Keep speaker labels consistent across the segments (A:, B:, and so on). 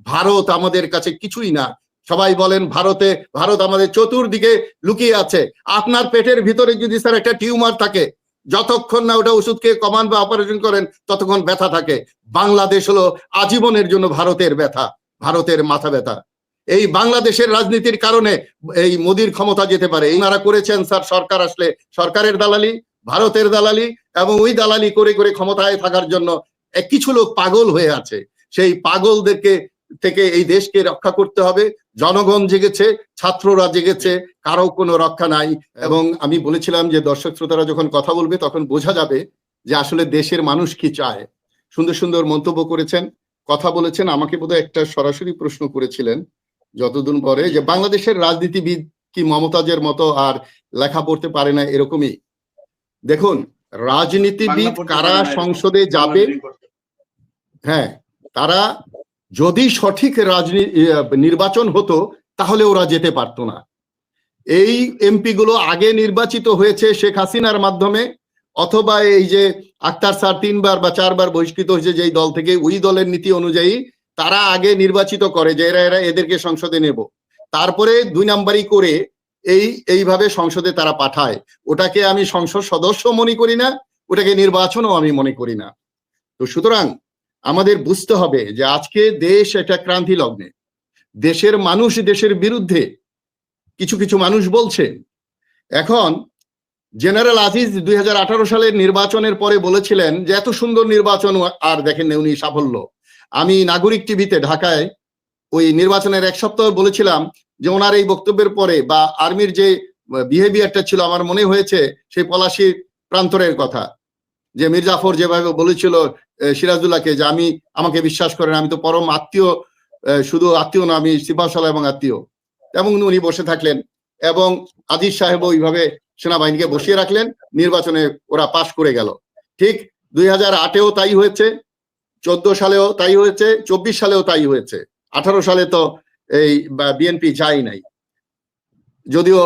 A: ভারত আমাদের কাছে কিছুই না। সবাই বলেন ভারত আমাদের চতুর্দিকে লুকিয়ে আছে। আপনার পেটের ভিতরে যদি স্যার একটা টিউমার থাকে, যতক্ষণ না ওটা ওষুধ খেয়ে কমান বা অপারেশন করেন ততক্ষণ ব্যথা থাকে। বাংলাদেশ হলো আজীবনের জন্য ভারতের ব্যথা, ভারতের মাথা ব্যথা। এই বাংলাদেশের রাজনীতির কারণে এই মোদির ক্ষমতা যেতে পারে। এনারা করেছেন স্যার সরকার আসলে সরকারের দালালি, ভারতের দালালি, এবং ওই দালালি করে করে ক্ষমতায় থাকার জন্য কিছু লোক পাগল হয়ে আছে। সেই পাগলদেরকে থেকে এই দেশকে রক্ষা করতে হবে। জনগণ জেগেছে, ছাত্ররা জেগেছে, কারো কোনো রক্ষা নাই। এবং আমি বলেছিলাম যে দর্শক শ্রোতারা যখন কথা বলবে তখন বোঝা যাবে যে আসলে দেশের মানুষ কি চায়। সুন্দর সুন্দর মন্তব্য করেছেন, কথা বলেছেন। আমাকে বোধহয় একটা সরাসরি প্রশ্ন করেছিলেন যতদিন পরে, যে বাংলাদেশের রাজনীতিবিদ কি মমতাজের মতো আর লেখা পড়তে পারে না, এরকমই। দেখুন, রাজনীতিবিদ কারা সংসদে যাবে, হ্যাঁ, তারা যদি সঠিক নির্বাচন হতো তাহলে ওরা যেতে পারতো না। এই এমপি গুলো আগে নির্বাচিত হয়েছে শেখ হাসিনার মাধ্যমে, অথবা এই যে আক্তার স্যার 3 বার বা 4 বার বহিষ্কৃত হয়েছে যেই দল থেকে, ওই দলের নীতি অনুযায়ী তারা আগে নির্বাচিত করে যে এরা এদেরকে সংসদে নেব, তারপরে 2 নাম্বারই করে এইভাবে সংসদে তারা পাঠায়। ওটাকে আমি সংসদ সদস্য মনে করি না, ওটাকে নির্বাচনও আমি মনে করি না। তো সুতরাং আমাদের বুঝতে হবে যে আজকে দেশ একটা ক্রান্তি লগ্নে, দেশের মানুষ দেশের বিরুদ্ধে কিছু কিছু মানুষ বলছে। এখন জেনারেল আজিজ 2018 সালের নির্বাচনের পরে বলেছিলেন যে এত সুন্দর নির্বাচন, আর দেখেন উনি সাফল্য। আমি নাগরিক টিভিতে ঢাকায় ওই নির্বাচনের 1 সপ্তাহ বলেছিলাম যে ওনার এই বক্তব্যের পরে বা আর্মির যে বিহেভিয়ারটা ছিল, আমার মনে হয়েছে সেই পলাশীর প্রান্তরের কথা, যে মীর জাফর যেভাবে বলেছিল সিরাজুল্লাহকে যে আমাকে বিশ্বাস করেন, আমি তো পরম আত্মীয়, শুধু আত্মীয় না, আমি সিপাহসালা এবং আত্মীয়। এবং উনি বসে থাকলেন এবং আজিজ সাহেব ওইভাবে সেনাবাহিনীকে বসিয়ে রাখলেন, নির্বাচনে ওরা পাশ করে গেল। ঠিক 2008-এও তাই হয়েছে, 14 সালেও তাই হয়েছে, 24 সালেও তাই হয়েছে। 18 সালে তো এই বিএনপি যায় নাই। যদিও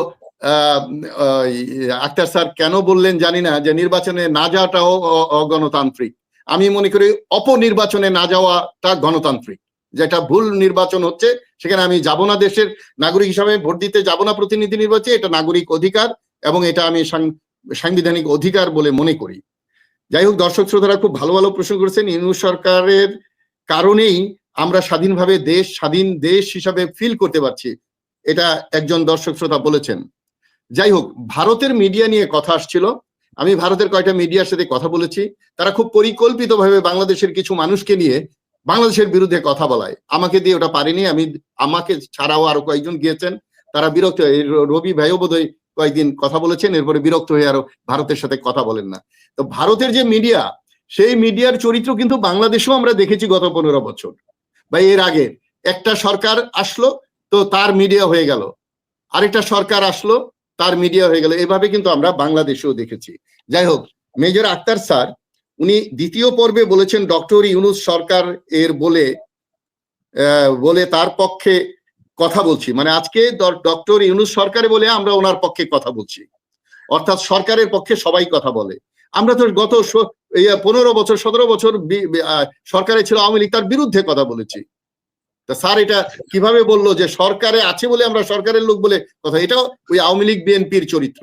A: আক্তার স্যার কেন বললেন জানি না যে নির্বাচনে না যাওয়াটাও অগণতান্ত্রিক। আমি মনে করি অপনির্বাচনে না যাওয়াটা গণতান্ত্রিক। যেটা ভুল নির্বাচন হচ্ছে সেখানে আমি যাব না, দেশের নাগরিক হিসাবে ভোট দিতে যাব না প্রতিনিধি নির্বাচনে, এটা নাগরিক অধিকার এবং এটা আমি সাংবিধানিক অধিকার বলে মনে করি। যাই হোক, দর্শক শ্রোতারা খুব ভালো ভালো প্রশ্ন করেছেন। ইউনূস সরকারের কারণেই আমরা স্বাধীনভাবে স্বাধীন দেশ হিসাবে ফিল করতে পারছি, এটা একজন দর্শক শ্রোতা বলেছেন। যাই হোক, ভারতের মিডিয়া নিয়ে কথা আসছিল। আমি ভারতের কয়েকটা মিডিয়ার সাথে কথা বলেছি, তারা খুব পরিকল্পিতভাবে বাংলাদেশের কিছু মানুষকে নিয়ে বাংলাদেশের বিরুদ্ধে কথা বলায়। আমাকে দিয়ে ওটা পারিনি, আমাকে ছাড়াও আরো কয়েকজন গিয়েছেন, তারা বিরক্ত হয়ে, রবি ভাইও বোধহয় কয়েকদিন কথা বলেছেন, এরপরে বিরক্ত হয়ে আরো ভারতের সাথে কথা বলেন না। তো ভারতের যে মিডিয়া, সেই মিডিয়ার চরিত্র কিন্তু বাংলাদেশেও আমরা দেখেছি গত 15 বছর বা এর আগে। একটা সরকার আসলো তো তার মিডিয়া হয়ে গেল, আরেকটা সরকার আসলো তার মিডিয়া হয়ে গেল, এভাবে কিন্তু আমরা বাংলাদেশেও দেখেছি। যাই হোক, মেজর আক্তার স্যার উনি দ্বিতীয় পর্বে বলেছেন ডক্টর ইউনূস সরকার এর বলে তার পক্ষে কথা বলছি, মানে আজকে ডক্টর ইউনূস সরকারে বলে আমরা ওনার পক্ষে কথা বলছি, অর্থাৎ সরকারের পক্ষে সবাই কথা বলে। আমরা তো গত 15 বছর 17 বছর সরকারে ছিল আওয়ামী লীগ, তার বিরুদ্ধে কথা বলেছি। তা স্যার এটা কিভাবে বললো যে সরকারে আছে বলে আমরা সরকারের লোক বলে কথা? এটা ওই আওয়ামী লীগ বিএনপির চরিত্র,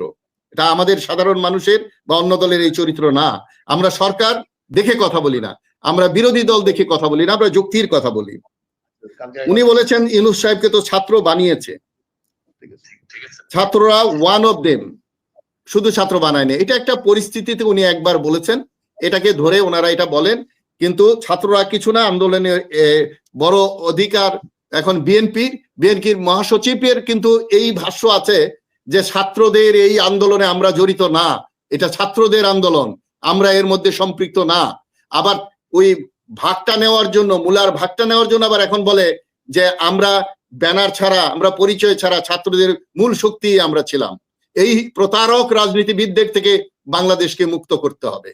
A: এটা আমাদের সাধারণ মানুষের বা অন্য দলের এই চরিত্র না। আমরা সরকার দেখে কথা বলি না, আমরা বিরোধী দল দেখে কথা বলি না, আমরা যুক্তির কথা বলি। উনি বলেছেন ইউনূস সাহেবকে তো ছাত্র বানিয়েছে, ছাত্ররা ওয়ান অফ দেম, শুধু ছাত্র বানায়নি। এটা একটা পরিস্থিতিতে উনি একবার বলেছেন, এটাকে ধরে ওনারা এটা বলেন, কিন্তু ছাত্ররা কিছু না, আন্দোলনের বড় অধিকার এখন বিএনপির মহাসচিবের কিন্তু এই ভাষ্য আছে যে ছাত্রদের এই আন্দোলনে আমরা জড়িত না, এটা ছাত্রদের আন্দোলন, আমরা এর মধ্যে সম্পৃক্ত না। আবার ওই ভাগটা নেওয়ার জন্য, মূলার ভাগটা নেওয়ার জন্য আবার এখন বলে যে আমরা ব্যানার ছাড়া, আমরা পরিচয় ছাড়া ছাত্রদের মূল শক্তি আমরা ছিলাম। এই প্রতারক রাজনীতিবিদদের থেকে বাংলাদেশকে মুক্ত করতে হবে।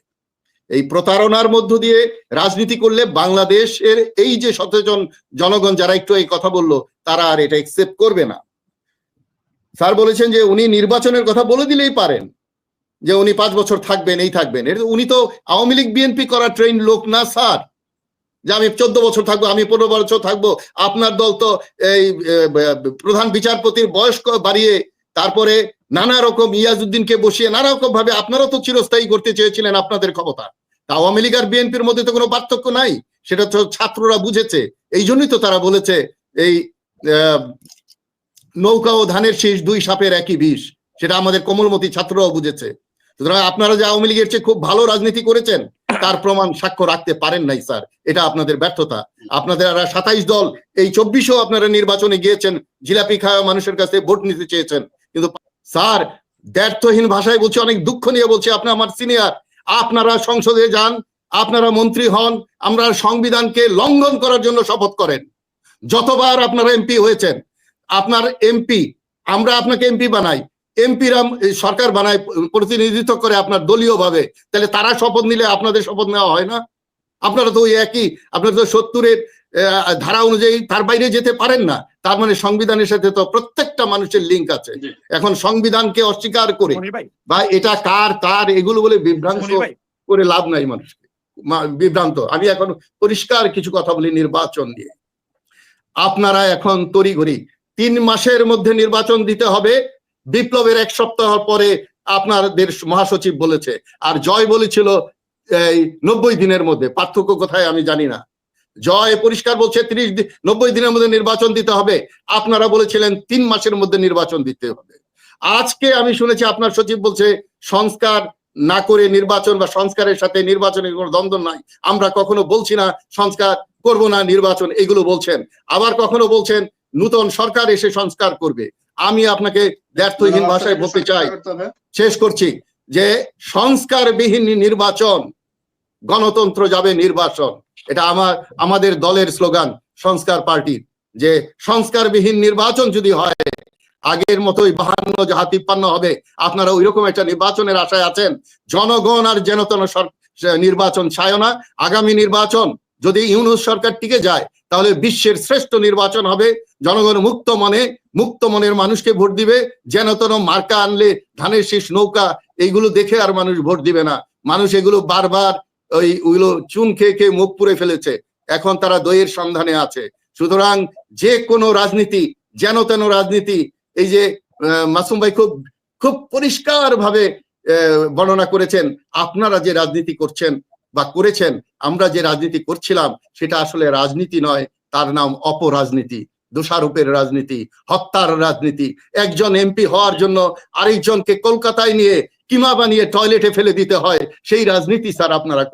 A: এই প্রতারণার মধ্য দিয়ে রাজনীতি করলে বাংলাদেশের এই যে সচেতন জনগণ যারা একটু এই কথা বললো, তারা আর এটা একসেপ্ট করবে না। স্যার বলেছেন যে উনি নির্বাচনের কথা বলে দিলেই পারেন, যে উনি 5 বছর থাকবেন, এই থাকবেন। উনি তো আওয়ামী লীগ বিএনপি করা ট্রেন লোক না স্যার, যে আমি 14 বছর থাকবো, আমি 15 বছর থাকবো। আপনার দল তো এই প্রধান বিচারপতির বয়স বাড়িয়ে তারপরে নানা রকম ইয়াজউদ্দিনকে বসিয়ে নানা রকম ভাবে আপনারাও তো চিরস্থায়ী করতে চেয়েছিলেন আপনাদের ক্ষমতা। আওয়ামী লীগ আর বিএনপির মধ্যে তো কোনো পার্থক্য নাই, সেটা তো ছাত্ররা বুঝেছে। এই জন্যই তো তারা বলেছে এই নৌকা ও ধানের শীষ, দুই সাপের একই বিষ, সেটা আমাদের কোমলমতি ছাত্ররাও বুঝেছে। সুতরাং আপনারা যে আওয়ামী লীগের চেয়ে খুব ভালো রাজনীতি করেছেন তার প্রমাণ সাক্ষ্য রাখতে পারেন নাই স্যার, এটা আপনাদের ব্যর্থতা। আপনাদের 27 দল, এই 24-ও আপনারা নির্বাচনে গিয়েছেন, জিলাপি খাওয়া মানুষের কাছে ভোট নিতে চেয়েছেন, কিন্তু স্যার ব্যর্থহীন ভাষায় বলছি, অনেক দুঃখ নিয়ে বলছি, আপনি আমার সিনিয়র, আপনারা সংসদে যান, আপনারা মন্ত্রী হন, আমরা সংবিধানকে লঙ্ঘন করার জন্য শপথ করেন। যতবার আপনারা এমপি হয়েছেন, আপনার এমপি, আমরা আপনাকে এমপি বানাই, এমপিরা সরকার বানায়, প্রতিনিধিত্ব করে আপনার দলীয় ভাবে, তাহলে তারা শপথ নিলে আপনাদের শপথ নেওয়া হয় না? আপনারা তো ওই একই, আপনারা তো 70-এর ধারা অনুযায়ী তার বাইরে যেতে পারেন না। তার মানে সংবিধানের সাথে তো প্রত্যেকটা মানুষের লিঙ্ক আছে। এখন সংবিধানকে অস্বীকার করে বা এটা কার এগুলো বলে বিভ্রান্ত করে লাভ নাই, মানুষকে বিভ্রান্ত। আমি এখন পরিষ্কার কিছু কথা বলি নির্বাচন নিয়ে। আপনারা এখন তড়িঘড়ি 3 মাসের মধ্যে নির্বাচন দিতে হবে, বিপ্লবের 1 সপ্তাহ পরে আপনাদের মহাসচিব বলেছে, আর জয় বলেছিল এই 90 দিনের মধ্যে। পার্থক্য কোথায় আমি জানি না। জয় পরিষ্কার বলছে 90 দিনের মধ্যে নির্বাচন দিতে হবে, আপনারা বলেছিলেন 3 মাসের মধ্যে নির্বাচন দিতে হবে। আজকে আমি শুনেছি আপনার সচিব বলছে সংস্কার না করে নির্বাচন, বা সংস্কারের সাথে নির্বাচনের কোনো দ্বন্দ্ব নাই, আমরা কখনো বলছি না সংস্কার করব না, নির্বাচন, এগুলো বলছেন। আবার কখনো বলছেন নূতন সরকার এসে সংস্কার করবে। আমি আপনাকে ব্যর্থহীন ভাষায় বলতে চাই, শেষ করছি, যে সংস্কারবিহীন নির্বাচন, গণতন্ত্র যাবে নির্বাচন। এটা আমাদের দলের স্লোগান, সংস্কার পার্টির, যে সংস্কারবিহীন নির্বাচন যদি হয়, আগের মতোই 52 যাহা 53 হবে। আপনারা ওই রকম একটা নির্বাচনের আশায় আছেন। জনগণ আর যেন তেন নির্বাচন চায় না। আগামী নির্বাচন যদি ইউনূস সরকার টিকে যায়, তাহলে বিশ্বের শ্রেষ্ঠ নির্বাচন হবে। জনগণ মুক্ত মনের মানুষকে ভোট দিবে। যেন তেন মার্কা আনলে, ধানের শীষ, নৌকা, এইগুলো দেখে আর মানুষ ভোট দিবে না। মানুষ এগুলো বারবার ওইগুলো চুন খেয়ে মুখ পুড়ে ফেলেছে, এখন তারা দইয়ের সন্ধানে আছে। সুতরাং যে কোনো রাজনীতি, যেন তেন রাজনীতি, এই যে মাসুম ভাই খুব পরিষ্কার ভাবে বর্ণনা করেছেন, আপনারা যে রাজনীতি করছেন বা করেছেন, আমরা যে রাজনীতি করছিলাম, সেটা আসলে রাজনীতি নয়, তার নাম অপরাজনীতি, দোষারোপের রাজনীতি, হত্যার রাজনীতি। একজন এমপি হওয়ার জন্য আরেকজনকে কলকাতায় নিয়ে কিমা বানিয়ে টয়লেটে ফেলে দিতে হয়, সেই রাজনীতি স্যার আপনারা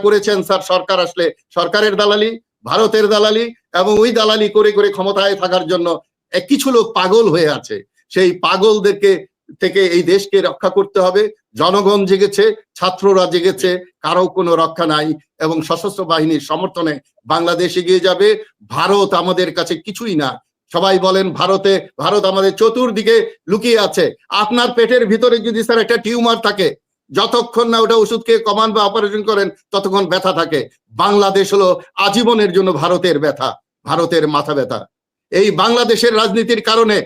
A: করেছেন। স্যার সরকার আসলে সরকারের দালালি, ভারতের দালালি, এবং ওই দালালি করে করে ক্ষমতায় থাকার জন্য কিছু লোক পাগল হয়ে আছে। সেই পাগলদেরকে থেকে এই দেশকে রক্ষা করতে হবে। জনগণ জেগেছে, ছাত্ররা জেগেছে, কারো কোনো রক্ষা নাই, এবং সশস্ত্র বাহিনীর সমর্থনে বাংলাদেশ এগিয়ে যাবে। ভারত আমাদের কাছে কিছুই না। সবাই বলেন ভারত আমাদের চতুর্দিকে লুকিয়ে আছে। আপনার পেটের ভিতরে যদি স্যার একটা টিউমার থাকে, যতক্ষণ না ওটা ওষুধ খেয়ে কমান বা অপারেশন করেন, ততক্ষণ ব্যথা থাকে। বাংলাদেশ হলো আজীবনের জন্য ভারতের ব্যথা, ভারতের মাথা ব্যথা। এই বাংলাদেশের রাজনীতির কারণে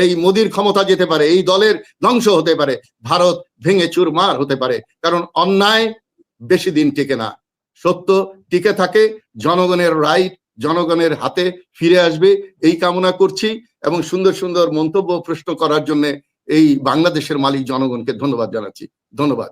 A: এই মোদির ক্ষমতা যেতে পারে, এই দলের ধ্বংস হতে পারে, ভারত ভেঙে চুরমার হতে পারে। কারণ অন্যায় বেশি দিন টিকে না, সত্য টিকে থাকে। জনগণের রাইট জনগণের হাতে ফিরে আসবে, এই কামনা করছি। এবং সুন্দর সুন্দর মন্তব্য, প্রশ্ন করার জন্য এই বাংলাদেশের মালিক জনগণকে ধন্যবাদ জানাচ্ছি। ধন্যবাদ।